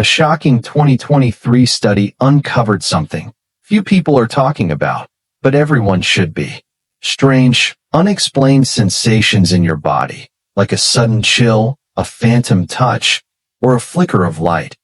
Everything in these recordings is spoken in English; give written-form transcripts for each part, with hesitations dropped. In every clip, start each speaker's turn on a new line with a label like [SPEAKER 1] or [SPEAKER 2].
[SPEAKER 1] A shocking 2023 study uncovered something few people are talking about, but everyone should be. Strange, unexplained sensations in your body, like a sudden chill, a phantom touch, or a flicker of light,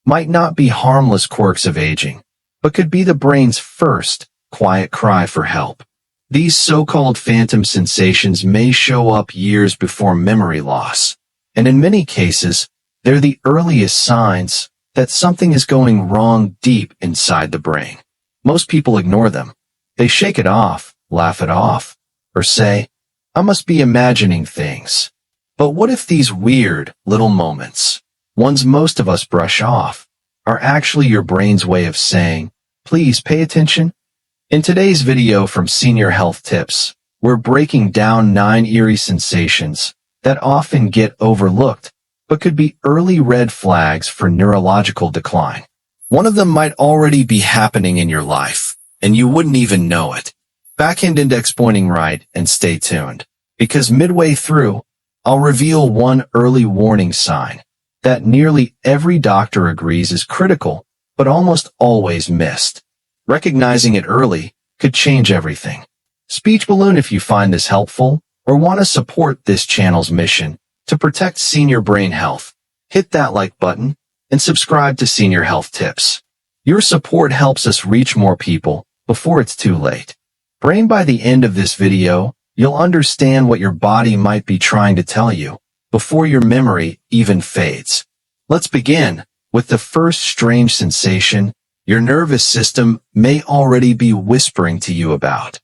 [SPEAKER 1] might not be harmless quirks of aging, but could be the brain's first, quiet cry for help. These so-called phantom sensations may show up years before memory loss, and in many cases, they're the earliest signs that something is going wrong deep inside the brain. Most people ignore them. They shake it off, laugh it off, or say, "I must be imagining things." But what if these weird, little moments, ones most of us brush off, are actually your brain's way of saying, "Please pay attention"? In today's video from Senior Health Tips, we're breaking down 9 eerie sensations that often get overlooked, but could be early red flags for neurological decline. One of them might already be happening in your life, and you wouldn't even know it. Backhand index pointing right and stay tuned, because midway through, I'll reveal one early warning sign that nearly every doctor agrees is critical, but almost always missed. Recognizing it early could change everything. Speech balloon if you find this helpful or want to support this channel's mission to protect senior brain health. Hit that like button and subscribe to Senior Health Tips. Your support helps us reach more people before it's too late. Brain, by the end of this video, you'll understand what your body might be trying to tell you before your memory even fades. Let's begin with the first strange sensation your nervous system may already be whispering to you about.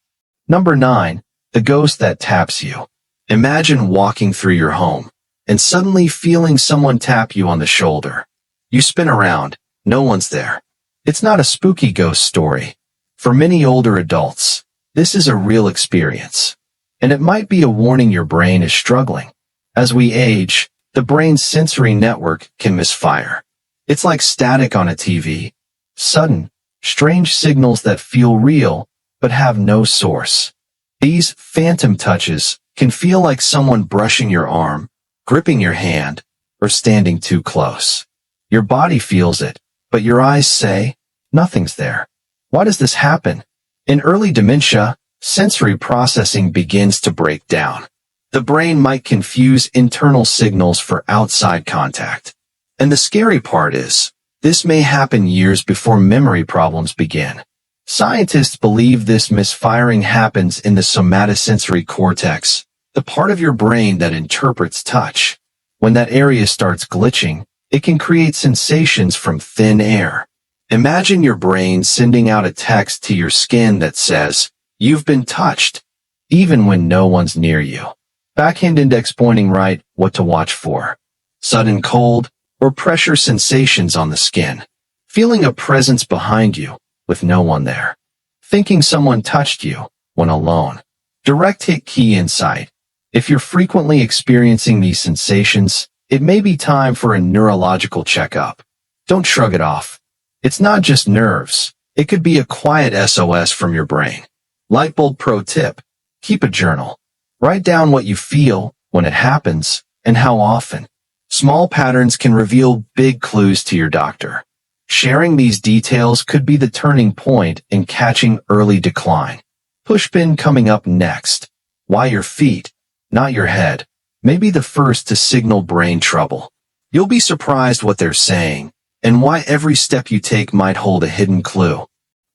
[SPEAKER 1] Number 9, the ghost that taps you. Imagine walking through your home and suddenly feeling someone tap you on the shoulder. You spin around, no one's there. It's not a spooky ghost story. For many older adults, this is a real experience, and it might be a warning your brain is struggling. As we age, the brain's sensory network can misfire. It's like static on a TV. Sudden, strange signals that feel real, but have no source. These phantom touches can feel like someone brushing your arm, gripping your hand, or standing too close. Your body feels it, but your eyes say, nothing's there. Why does this happen? In early dementia, sensory processing begins to break down. The brain might confuse internal signals for outside contact. And the scary part is, this may happen years before memory problems begin. Scientists believe this misfiring happens in the somatosensory cortex, the part of your brain that interprets touch. When that area starts glitching, it can create sensations from thin air. Imagine your brain sending out a text to your skin that says, "You've been touched," even when no one's near you. Backhand index pointing right, what to watch for. Sudden cold or pressure sensations on the skin. Feeling a presence behind you with no one there. Thinking someone touched you when alone. Direct hit key insight. If you're frequently experiencing these sensations, it may be time for a neurological checkup. Don't shrug it off. It's not just nerves. It could be a quiet SOS from your brain. Lightbulb pro tip. Keep a journal. Write down what you feel when it happens and how often. Small patterns can reveal big clues to your doctor. Sharing these details could be the turning point in catching early decline. Pushpin coming up next. Why your feet, not your head, may be the first to signal brain trouble. You'll be surprised what they're saying, and why every step you take might hold a hidden clue.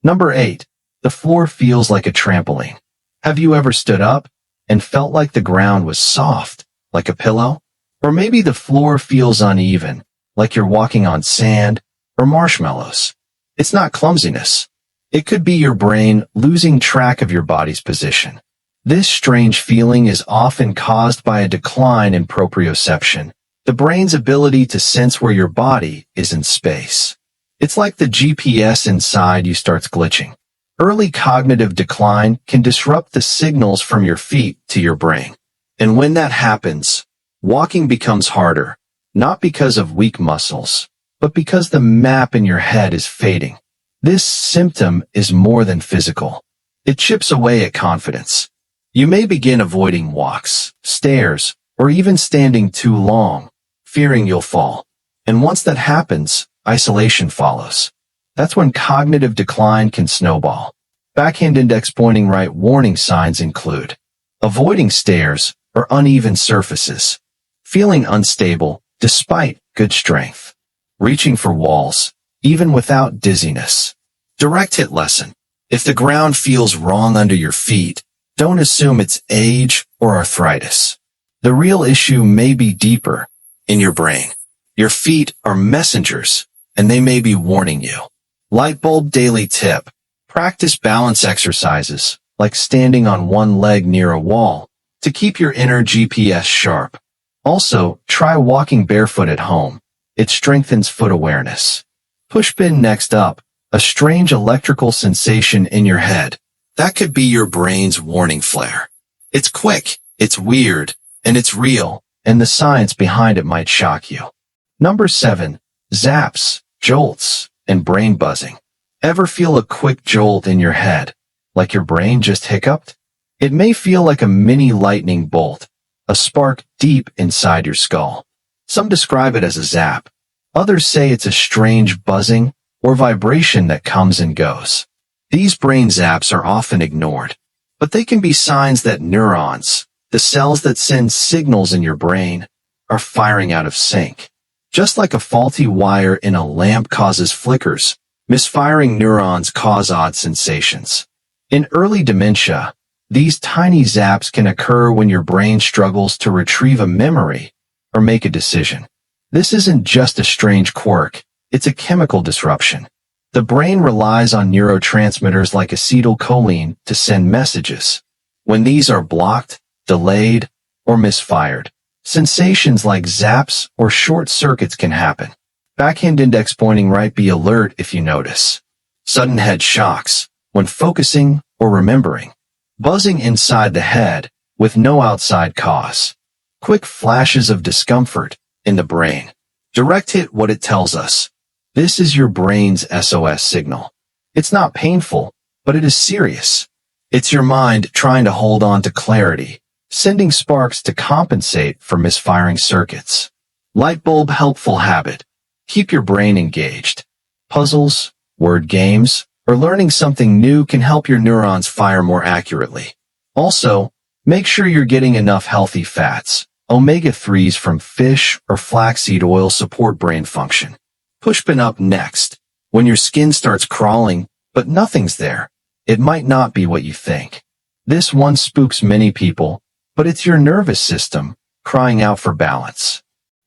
[SPEAKER 1] Number 8. The floor feels like a trampoline. Have you ever stood up and felt like the ground was soft, like a pillow? Or maybe the floor feels uneven, like you're walking on sand or marshmallows. It's not clumsiness. It could be your brain losing track of your body's position. This strange feeling is often caused by a decline in proprioception, the brain's ability to sense where your body is in space. It's like the GPS inside you starts glitching. Early cognitive decline can disrupt the signals from your feet to your brain. And when that happens, walking becomes harder, not because of weak muscles, but because the map in your head is fading. This symptom is more than physical. It chips away at confidence. You may begin avoiding walks, stairs, or even standing too long, fearing you'll fall. And once that happens, isolation follows. That's when cognitive decline can snowball. Backhand index pointing right warning signs include avoiding stairs or uneven surfaces, feeling unstable despite good strength, reaching for walls, even without dizziness. Direct hit lesson. If the ground feels wrong under your feet, don't assume it's age or arthritis. The real issue may be deeper, in your brain. Your feet are messengers, and they may be warning you. Light bulb daily tip. Practice balance exercises, like standing on one leg near a wall, to keep your inner GPS sharp. Also, try walking barefoot at home. It strengthens foot awareness. Pushpin next up. A strange electrical sensation in your head. That could be your brain's warning flare. It's quick, it's weird, and it's real, and the science behind it might shock you. Number 7. Zaps, jolts, and brain buzzing. Ever feel a quick jolt in your head, like your brain just hiccuped? It may feel like a mini lightning bolt, a spark deep inside your skull. Some describe it as a zap. Others say it's a strange buzzing or vibration that comes and goes. These brain zaps are often ignored, but they can be signs that neurons, the cells that send signals in your brain, are firing out of sync. Just like a faulty wire in a lamp causes flickers, misfiring neurons cause odd sensations. In early dementia, these tiny zaps can occur when your brain struggles to retrieve a memory or make a decision. This isn't just a strange quirk, it's a chemical disruption. The brain relies on neurotransmitters like acetylcholine to send messages. When these are blocked, delayed, or misfired, sensations like zaps or short circuits can happen. Backhand index pointing right. Be alert if you notice sudden head shocks when focusing or remembering. Buzzing inside the head with no outside cause. Quick flashes of discomfort in the brain. Direct hit. What it tells us. This is your brain's SOS signal. It's not painful, but it is serious. It's your mind trying to hold on to clarity, sending sparks to compensate for misfiring circuits. Light bulb helpful habit. Keep your brain engaged. Puzzles, word games, or learning something new can help your neurons fire more accurately. Also, make sure you're getting enough healthy fats. Omega-3s from fish or flaxseed oil support brain function. Pushpin up next. When your skin starts crawling, but nothing's there, it might not be what you think. This one spooks many people, but it's your nervous system crying out for balance.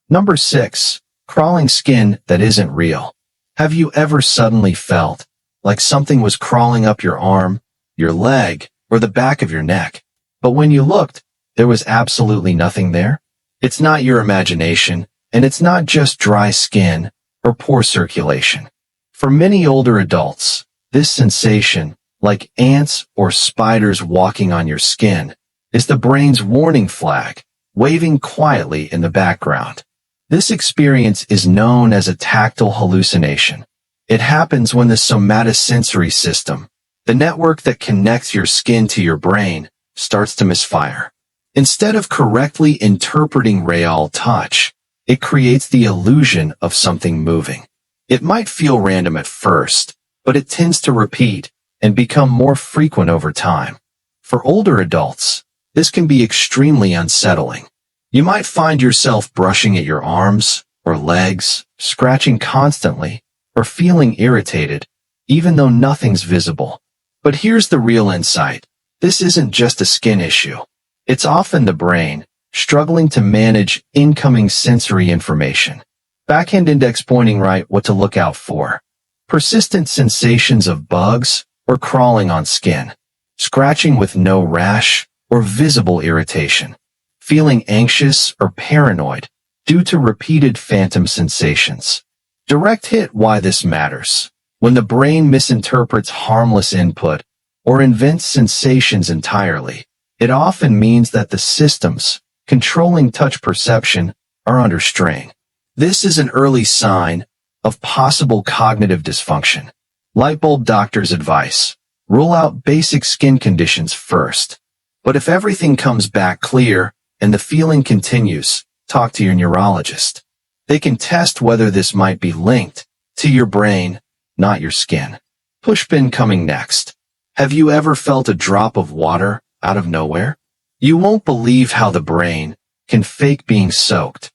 [SPEAKER 1] Number 6. Crawling skin that isn't real. Have you ever suddenly felt like something was crawling up your arm, your leg, or the back of your neck? But when you looked, there was absolutely nothing there? It's not your imagination, and it's not just dry skin or poor circulation. For many older adults, this sensation, like ants or spiders walking on your skin, is the brain's warning flag, waving quietly in the background. This experience is known as a tactile hallucination. It happens when the somatosensory system, the network that connects your skin to your brain, starts to misfire. Instead of correctly interpreting real touch, it creates the illusion of something moving. It might feel random at first, but it tends to repeat and become more frequent over time. For older adults, this can be extremely unsettling. You might find yourself brushing at your arms or legs, scratching constantly, or feeling irritated, even though nothing's visible. But here's the real insight. This isn't just a skin issue. It's often the brain, struggling to manage incoming sensory information. Backhand index pointing right. What to look out for. Persistent sensations of bugs or crawling on skin. Scratching with no rash or visible irritation. Feeling anxious or paranoid due to repeated phantom sensations. Direct hit. Why this matters. When the brain misinterprets harmless input or invents sensations entirely, it often means that the systems controlling touch perception are under strain. This is an early sign of possible cognitive dysfunction. Lightbulb doctor's advice. Rule out basic skin conditions first. But if everything comes back clear and the feeling continues, talk to your neurologist. They can test whether this might be linked to your brain, not your skin. Pushpin coming next. Have you ever felt a drop of water out of nowhere? You won't believe how the brain can fake being soaked.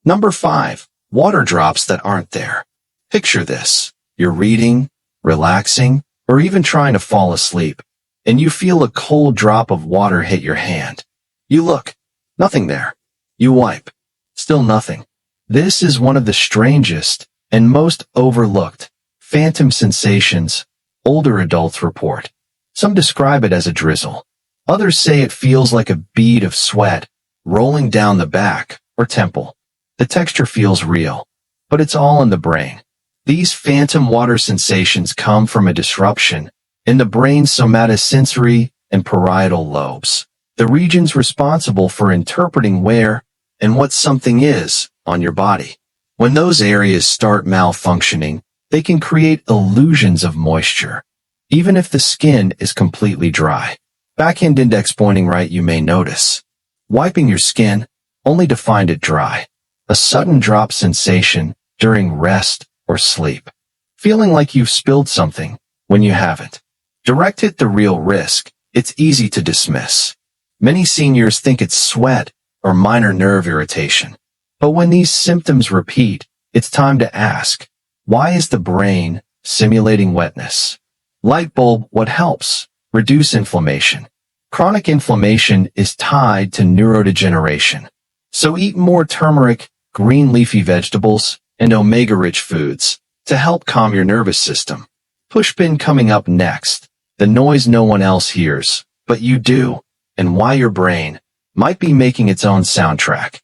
[SPEAKER 1] Number 5. Water drops that aren't there. Picture this. You're reading, relaxing, or even trying to fall asleep, and you feel a cold drop of water hit your hand. You look. Nothing there. You wipe. Still nothing. This is one of the strangest and most overlooked phantom sensations older adults report. Some describe it as a drizzle. Others say it feels like a bead of sweat rolling down the back or temple. The texture feels real, but it's all in the brain. These phantom water sensations come from a disruption in the brain's somatosensory and parietal lobes, the regions responsible for interpreting where and what something is on your body. When those areas start malfunctioning, they can create illusions of moisture, even if the skin is completely dry. Backhand index pointing right, you may notice. Wiping your skin, only to find it dry. A sudden drop sensation during rest or sleep. Feeling like you've spilled something when you haven't. Direct hit, the real risk. It's easy to dismiss. Many seniors think it's sweat or minor nerve irritation. But when these symptoms repeat, it's time to ask, why is the brain simulating wetness? Light bulb, what helps? Reduce inflammation. Chronic inflammation is tied to neurodegeneration. So eat more turmeric, green leafy vegetables, and omega-rich foods to help calm your nervous system. Pushpin coming up next. The noise no one else hears, but you do, and why your brain might be making its own soundtrack.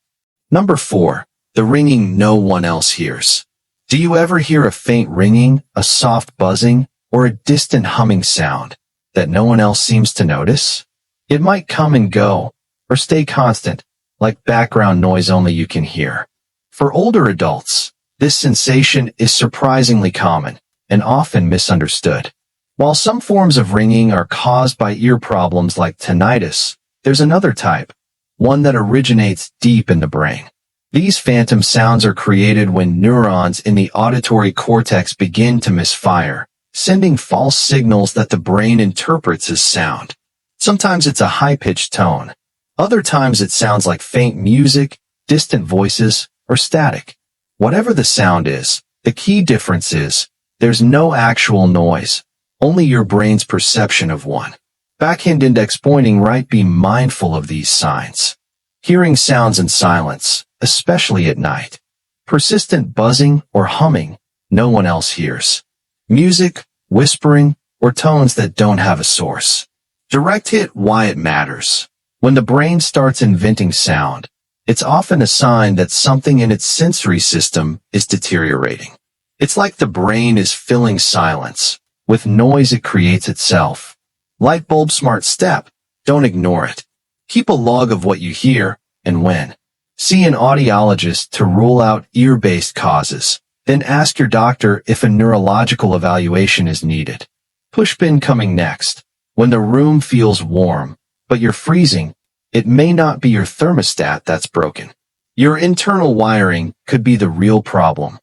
[SPEAKER 1] Number 4. The ringing no one else hears. Do you ever hear a faint ringing, a soft buzzing, or a distant humming sound that no one else seems to notice? It might come and go, or stay constant, like background noise only you can hear. For older adults, this sensation is surprisingly common and often misunderstood. While some forms of ringing are caused by ear problems like tinnitus, there's another type, one that originates deep in the brain. These phantom sounds are created when neurons in the auditory cortex begin to misfire, sending false signals that the brain interprets as sound. Sometimes it's a high-pitched tone. Other times it sounds like faint music, distant voices, or static. Whatever the sound is, the key difference is there's no actual noise, only your brain's perception of one. Backhand index pointing right, be mindful of these signs. Hearing sounds in silence, especially at night. Persistent buzzing or humming no one else hears. Music, whispering, or tones that don't have a source. Direct hit, why it matters. When the brain starts inventing sound, it's often a sign that something in its sensory system is deteriorating. It's like the brain is filling silence with noise it creates itself. Light bulb, smart step. Don't ignore it. Keep a log of what you hear and when. See an audiologist to rule out ear-based causes. Then ask your doctor if a neurological evaluation is needed. Pushpin coming next. When the room feels warm, but you're freezing, it may not be your thermostat that's broken. Your internal wiring could be the real problem.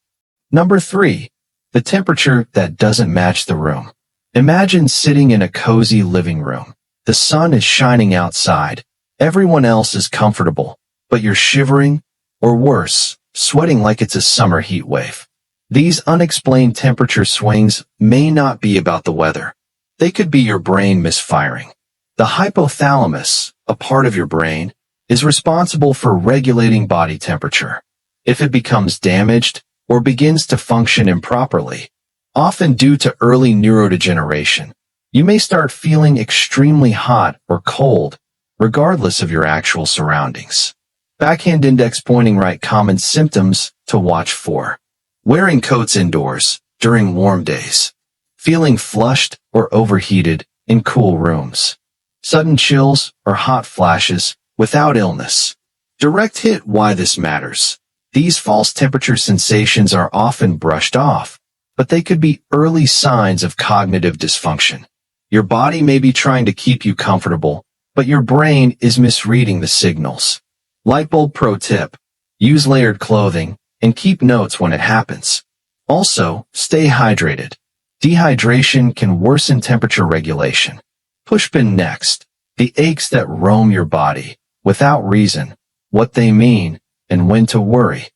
[SPEAKER 1] Number 3. The temperature that doesn't match the room. Imagine sitting in a cozy living room. The sun is shining outside. Everyone else is comfortable, but you're shivering, or worse, sweating like it's a summer heat wave. These unexplained temperature swings may not be about the weather. They could be your brain misfiring. The hypothalamus, a part of your brain, is responsible for regulating body temperature. If it becomes damaged or begins to function improperly, often due to early neurodegeneration, you may start feeling extremely hot or cold, regardless of your actual surroundings. Backhand index pointing right, common symptoms to watch for. Wearing coats indoors during warm days. Feeling flushed or overheated in cool rooms. Sudden chills or hot flashes without illness. Direct hit, why this matters. These false temperature sensations are often brushed off, but they could be early signs of cognitive dysfunction. Your body may be trying to keep you comfortable, but your brain is misreading the signals. Lightbulb pro tip. Use layered clothing and keep notes when it happens. Also, stay hydrated. Dehydration can worsen temperature regulation. Pushpin next. The aches that roam your body, without reason, what they mean, and when to worry.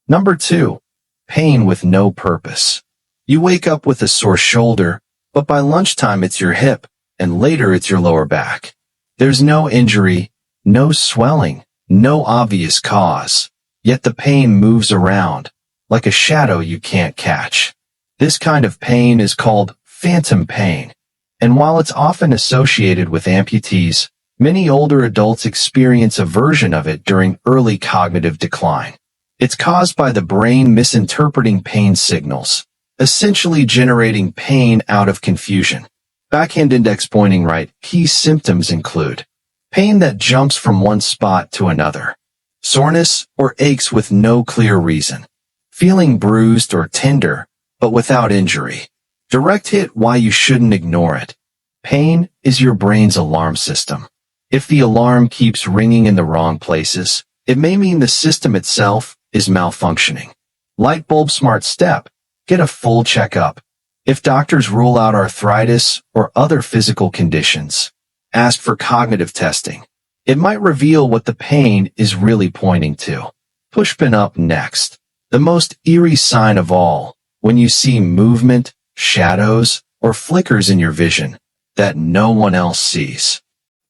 [SPEAKER 1] Number 2. Pain with no purpose. You wake up with a sore shoulder, but by lunchtime it's your hip, and later it's your lower back. There's no injury, no swelling, no obvious cause, yet the pain moves around, like a shadow you can't catch. This kind of pain is called phantom pain, and while it's often associated with amputees, many older adults experience a version of it during early cognitive decline. It's caused by the brain misinterpreting pain signals, essentially generating pain out of confusion. Backhand index pointing right. Key symptoms include pain that jumps from one spot to another, soreness or aches with no clear reason, feeling bruised or tender but without injury. Direct hit. Why you shouldn't ignore it. Pain is your brain's alarm system. If the alarm keeps ringing in the wrong places, it may mean the system itself is malfunctioning. Light bulb smart step. Get a full checkup. If doctors rule out arthritis or other physical conditions, ask for cognitive testing. It might reveal what the pain is really pointing to. Pushpin up next. The most eerie sign of all, when you see movement, shadows, or flickers in your vision that no one else sees.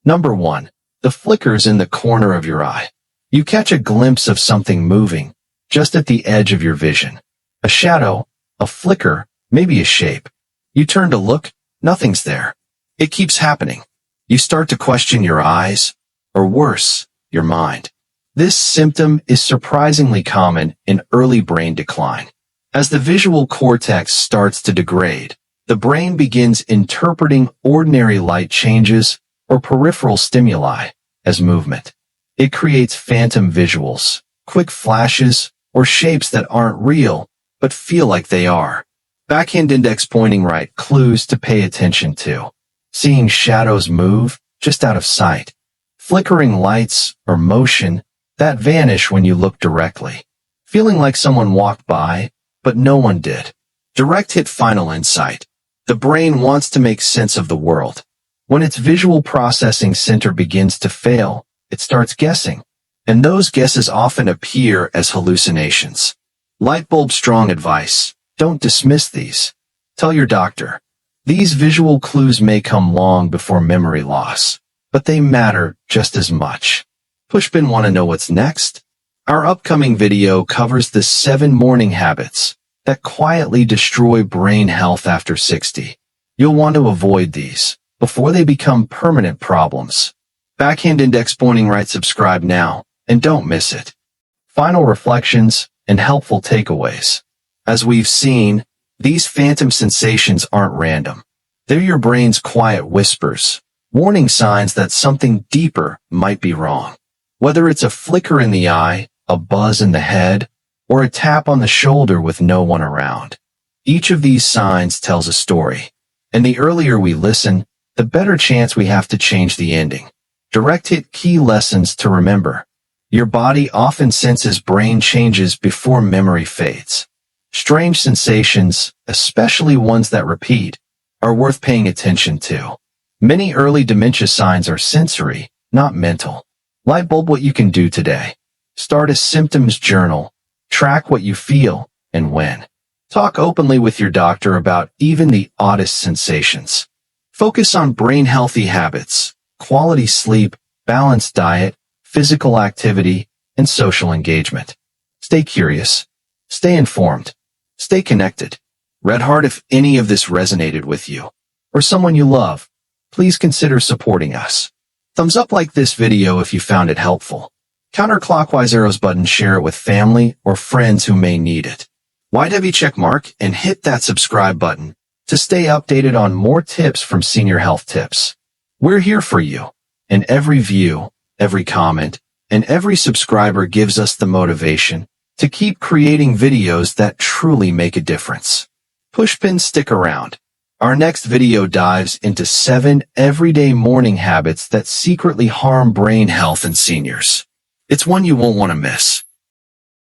[SPEAKER 1] Number 1. The flickers in the corner of your eye. You catch a glimpse of something moving, just at the edge of your vision. A shadow, a flicker, maybe a shape. You turn to look, nothing's there. It keeps happening. You start to question your eyes, or worse, your mind. This symptom is surprisingly common in early brain decline. As the visual cortex starts to degrade, the brain begins interpreting ordinary light changes or peripheral stimuli as movement. It creates phantom visuals, quick flashes, or shapes that aren't real, but feel like they are. Backhand index pointing right. Clues to pay attention to. Seeing shadows move, just out of sight. Flickering lights or motion that vanish when you look directly. Feeling like someone walked by, but no one did. Direct hit. Final insight. The brain wants to make sense of the world. When its visual processing center begins to fail, it starts guessing, and those guesses often appear as hallucinations. Light bulb strong advice. Don't dismiss these. Tell your doctor. These visual clues may come long before memory loss, but they matter just as much. Pushpin want to know what's next? Our upcoming video covers the 7 morning habits that quietly destroy brain health after 60. You'll want to avoid these before they become permanent problems. Backhand index pointing right. Subscribe now and don't miss it. Final reflections and helpful takeaways. As we've seen, these phantom sensations aren't random. They're your brain's quiet whispers, warning signs that something deeper might be wrong. Whether it's a flicker in the eye, a buzz in the head, or a tap on the shoulder with no one around. Each of these signs tells a story, and the earlier we listen, the better chance we have to change the ending. Direct hit. Key lessons to remember. Your body often senses brain changes before memory fades. Strange sensations, especially ones that repeat, are worth paying attention to. Many early dementia signs are sensory, not mental. Light bulb. What you can do today. Start a symptoms journal. Track what you feel and when. Talk openly with your doctor about even the oddest sensations. Focus on brain-healthy habits, quality sleep, balanced diet, physical activity, and social engagement. Stay curious. Stay informed. Stay connected. Red heart if any of this resonated with you, or someone you love, please consider supporting us. Thumbs up like this video if you found it helpful. Counterclockwise arrows button. Share it with family or friends who may need it. Wide heavy check mark and hit that subscribe button to stay updated on more tips from Senior Health Tips. We're here for you, and every view, every comment, and every subscriber gives us the motivation to keep creating videos that truly make a difference. Pushpin, stick around. Our next video dives into 7 everyday morning habits that secretly harm brain health in seniors. It's one you won't want to miss.